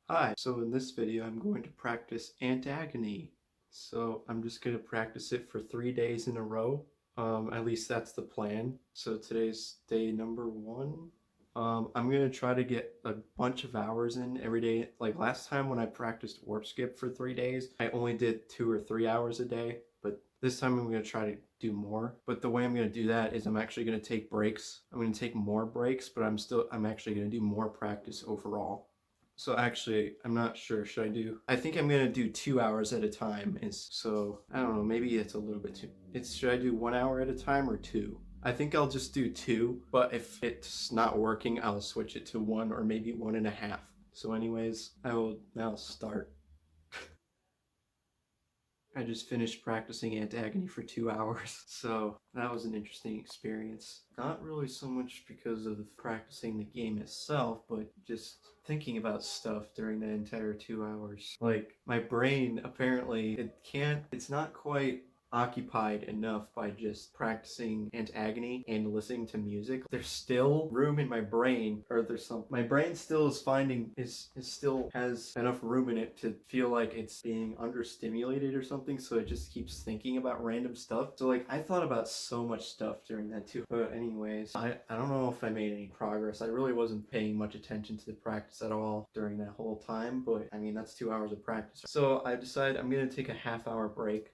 Hi, so in this video I'm going to practice Agony. So I'm just going to practice it for 3 days in a row. At least that's the plan. So today's day number 1. I'm going to try to get a bunch of hours in every day. Like last time when I practiced warp skip for 3 days, I only did 2 or 3 hours a day. But this time I'm going to try to do more. But the way I'm going to do that is I'm actually going to take breaks. I'm going to take more breaks, but I'm actually going to do more practice overall. So actually, I'm not sure. Should I do? I think I'm gonna do 2 hours at a time. I don't know. Maybe it's a little bit too. Should I do 1 hour at a time or two? I think I'll just do two. But if it's not working, I'll switch it to one or maybe 1.5. So, anyways, I will now start. I just finished practicing Agony for 2 hours, so that was an interesting experience. Not really so much because of practicing the game itself, but just thinking about stuff during the entire 2 hours. Like, my brain, apparently, it's not quite occupied enough by just practicing Agony and listening to music. There's still room in my brain, or my brain still is finding is still has enough room in it to feel like it's being understimulated or something, so it just keeps thinking about random stuff. So like I thought about so much stuff during that too. But anyways, I don't know if I made any progress. I really wasn't paying much attention to the practice at all during that whole time, but I mean that's 2 hours of practice. So I decided I'm gonna take a half-hour break.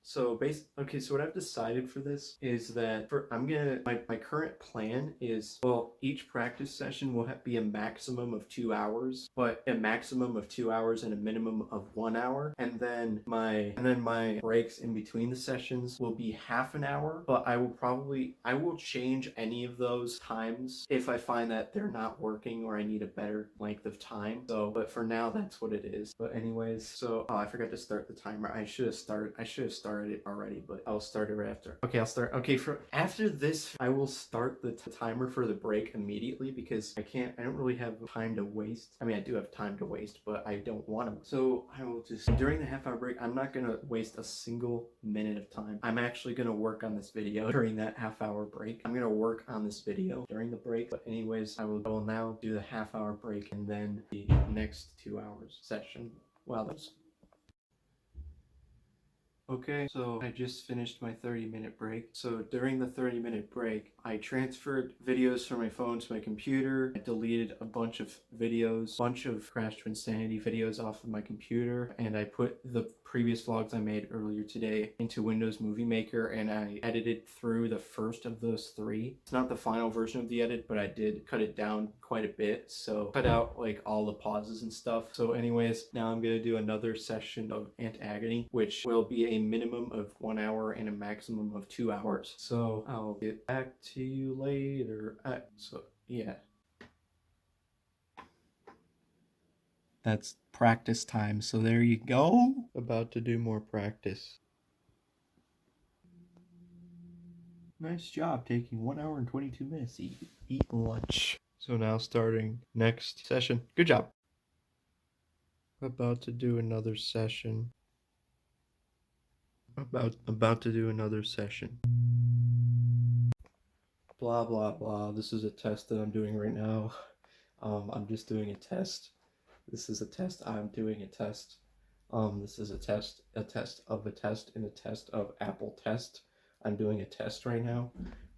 Okay, so what I've decided for this is that my current plan is, well, each practice session will be a maximum of 2 hours, but a maximum of 2 hours and a minimum of 1 hour. And then my breaks in between the sessions will be half an hour, but I will change any of those times if I find that they're not working or I need a better length of time. So, but for now, that's what it is. But anyways, I forgot to start the timer. I should have started it already, but I'll start it right after. Okay, I'll start. Okay, for after this, I will start the timer for the break immediately because I don't really have time to waste. I mean, I do have time to waste, but I don't want to. So I will just, during the half-hour break, I'm not going to waste a single minute of time. I'm actually going to work on this video during that half-hour break. I'm going to work on this video during the break. But anyways, I will now do the half-hour break and then the next 2 hours session. Wow, that's okay, so I just finished my 30-minute break. So during the 30-minute break, I transferred videos from my phone to my computer. I deleted a bunch of videos, bunch of Crash to Insanity videos off of my computer, and I put the previous vlogs I made earlier today into Windows Movie Maker, and I edited through the first of those 3. It's not the final version of the edit, but I did cut it down quite a bit, so cut out like all the pauses and stuff. So anyways, now I'm gonna do another session of Agony, which will be a minimum of 1 hour and a maximum of 2 hours. So I'll get back to you later. So yeah. That's practice time. So there you go. About to do more practice. Nice job taking 1 hour and 22 minutes to eat lunch. So now starting next session. Good job. About to do another session. About to do another session. Blah blah blah. This is a test that I'm doing right now. I'm just doing a test. This is a test. I'm doing a test. This is a test of a test, and a test of Apple test. I'm doing a test right now.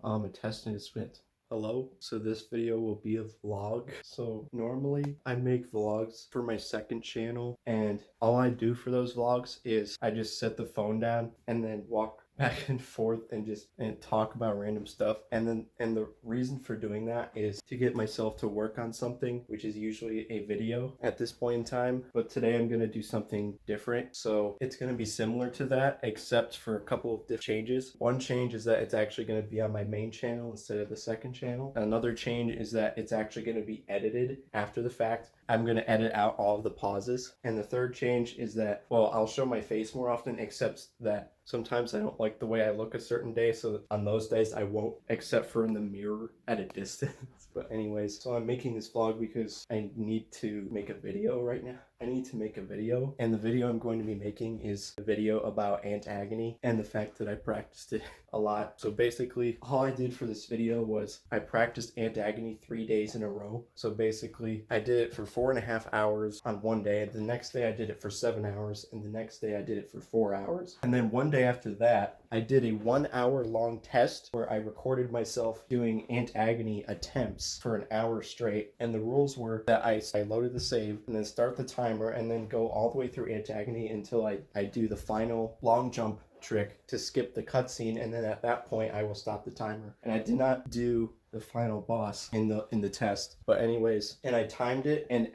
A test is with hello. So this video will be a vlog. So normally I make vlogs for my second channel, and all I do for those vlogs is I just set the phone down and then walk back and forth and talk about random stuff. And the reason for doing that is to get myself to work on something, which is usually a video at this point in time. But today I'm gonna do something different. So it's gonna be similar to that, except for a couple of different changes. One change is that it's actually gonna be on my main channel instead of the second channel. Another change is that it's actually gonna be edited after the fact. I'm going to edit out all of the pauses. And the third change is that, well, I'll show my face more often, except that sometimes I don't like the way I look a certain day, so on those days I won't, except for in the mirror at a distance. But anyways, so I'm making this vlog because I need to make a video right now. I need to make a video, and the video I'm going to be making is a video about Agony and the fact that I practiced it a lot. So basically, all I did for this video was I practiced Agony 3 days in a row. So basically, I did it for 4.5 hours on one day. The next day I did it for 7 hours, and the next day I did it for 4 hours. And then one day after that, I did a 1 hour long test where I recorded myself doing Agony attempts for an hour straight. And the rules were that I loaded the save and then start the timer and then go all the way through Agony until I do the final long jump trick to skip the cutscene, and then at that point I will stop the timer. And I did not do the final boss in the test, but anyways, and I timed it, and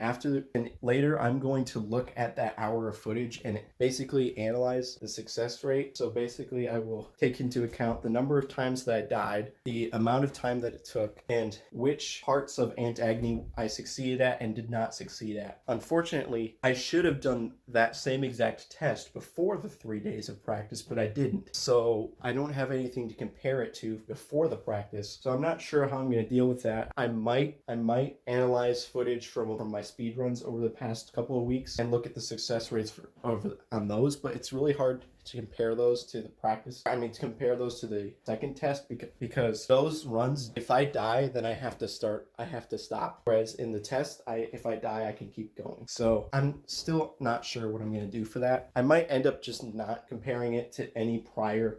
later I'm going to look at that hour of footage and basically analyze the success rate. So basically I will take into account the number of times that I died, the amount of time that it took, and which parts of Agony I succeeded at and did not succeed at. Unfortunately, I should have done that same exact test before the 3 days of practice, but I didn't. So I don't have anything to compare it to before the practice. So I'm not sure how I'm going to deal with that. I might analyze footage from my speedruns over the past couple of weeks and look at the success rates on those, but it's really hard to compare those to the practice. To compare those to the second test because those runs, if I die, then I have to stop. Whereas in the test, if I die, I can keep going. So I'm still not sure what I'm going to do for that. I might end up just not comparing it to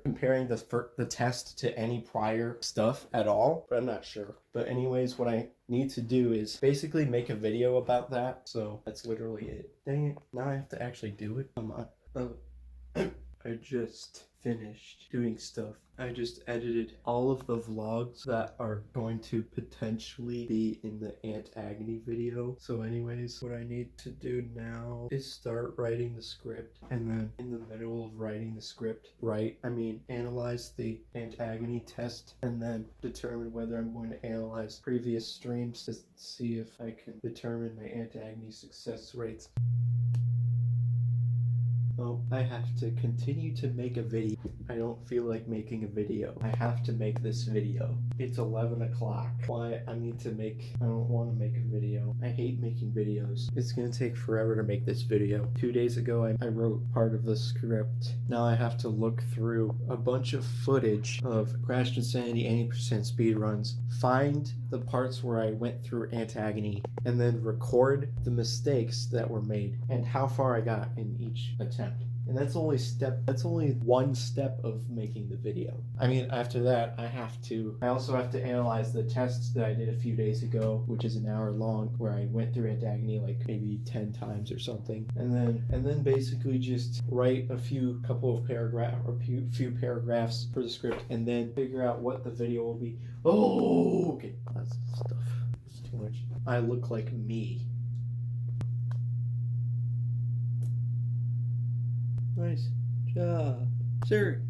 comparing the test to any prior stuff at all, but I'm not sure. But anyways, what I need to do is basically make a video about that. So that's literally it. Dang it, now I have to actually do it. Come on. I just finished doing stuff. I just edited all of the vlogs that are going to potentially be in the Agony video. So anyways, what I need to do now is start writing the script, and then in the middle of writing the script, analyze the Agony test, and then determine whether I'm going to analyze previous streams to see if I can determine my Agony success rates. Oh, I have to continue to make a video. I don't feel like making a video. I have to make this video. It's 11 o'clock. Why? I don't want to make a video. I hate making videos. It's gonna take forever to make this video. 2 days ago, I wrote part of the script. Now I have to look through a bunch of footage of Crashed Insanity 80% speedruns, find the parts where I went through Agony, and then record the mistakes that were made and how far I got in each attempt. And that's only one step of making the video. After that, I also have to analyze the tests that I did a few days ago, which is an hour long, where I went through Agony like maybe 10 times or something. And then basically just write a few paragraphs for the script, and then figure out what the video will be. Oh, okay. That's stuff. It's too much. I look like me. Nice job. Serious.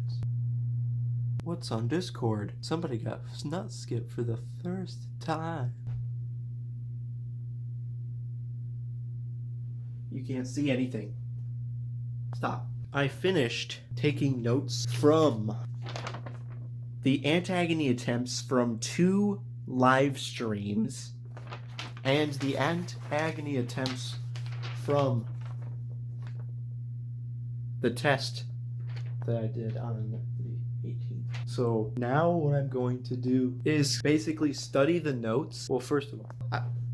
What's on Discord? Somebody got nut skipped for the first time. You can't see anything. Stop. I finished taking notes from the Agony attempts from 2 live streams and the Agony attempts from the test that I did on the 18th. So now what I'm going to do is basically study the notes. Well, first of all,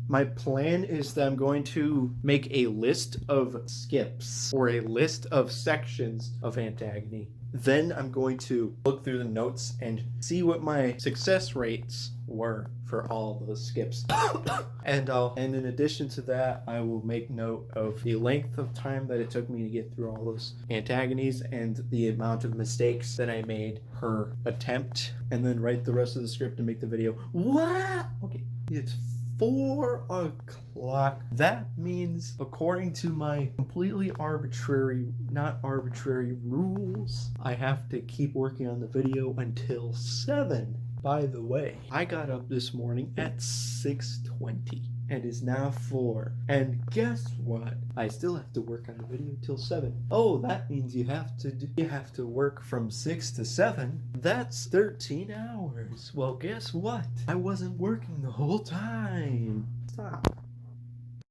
my plan is that I'm going to make a list of skips or a list of sections of Agony. Then I'm going to look through the notes and see what my success rates were for all those skips. And in addition to that, I will make note of the length of time that it took me to get through all those Agonies and the amount of mistakes that I made per attempt, and then write the rest of the script and make the video. What? Okay, it's 4 o'clock. That means, according to my completely not arbitrary rules, I have to keep working on the video until 7. By the way, I got up this morning at 6:20 and it's now 4. And guess what? I still have to work on the video till 7. Oh, that means you have to work from 6 to 7. That's 13 hours. Well, guess what? I wasn't working the whole time. Stop.